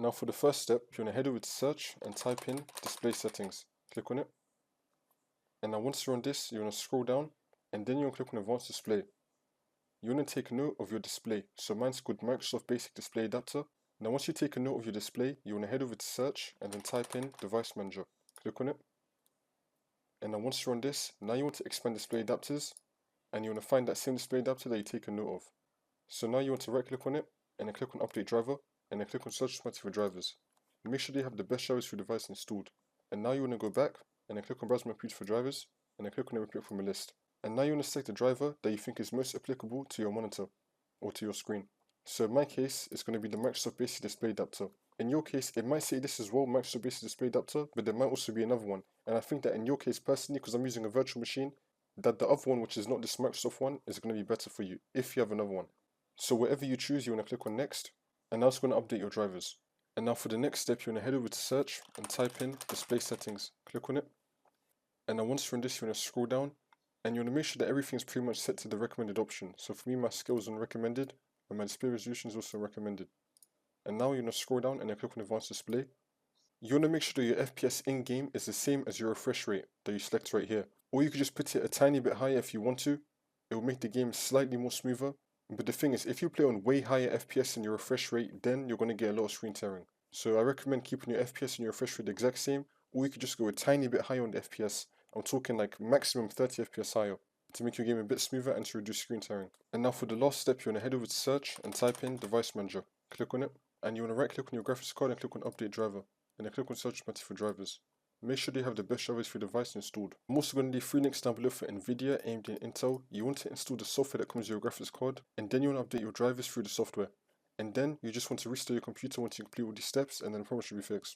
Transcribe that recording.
Now for the first step, you want to head over to search and type in display settings. Click on it. And now once you're on this, you want to scroll down and then you want to click on advanced display. You want to take note of your display. So mine's called Microsoft Basic Display Adapter. Now once you take a note of your display, you want to head over to search and then type in device manager. Click on it. And now once you're on this, now you want to expand display adapters and you want to find that same display adapter that you take a note of. So now you want to right click on it and then click on update driver and then click on search automatically for drivers. Make sure they have the best drivers for your device installed. And now you want to go back and then click on browse my computer for drivers and then click on it from a list. And now you want to select the driver that you think is most applicable to your monitor or to your screen. So in my case, it's going to be the Microsoft Basic Display Adapter. In your case, it might say this as well, Microsoft Basic Display Adapter, but there might also be another one. And I think that in your case personally, because I'm using a virtual machine, that the other one, which is not this Microsoft one, is going to be better for you if you have another one. So whatever you choose, you want to click on next, and now it's going to update your drivers. And now for the next step, you want to head over to search and type in display settings. Click on it. And now once you're on this, you want to scroll down and you want to make sure that everything's pretty much set to the recommended option. So for me, my scale is on recommended and my display resolution is also recommended. And now you want to scroll down and then click on advanced display. You want to make sure that your FPS in-game is the same as your refresh rate that you select right here. Or you could just put it a tiny bit higher if you want to. It will make the game slightly more smoother. But the thing is, if you play on way higher FPS than your refresh rate, then you're going to get a lot of screen tearing. So I recommend keeping your FPS and your refresh rate the exact same, or you could just go a tiny bit higher on the FPS. I'm talking like maximum 30 FPS higher to make your game a bit smoother and to reduce screen tearing. And now for the last step, you want to head over to search and type in device manager. Click on it, and you want to right click on your graphics card and click on update driver, and then click on search automatically for drivers. Make sure they have the best drivers for your device installed. I'm also going to leave 3 links down below for Nvidia, AMD and Intel. You want to install the software that comes with your graphics card, and then you want to update your drivers through the software. And then you just want to restart your computer once you complete all these steps, and then the problem should be fixed.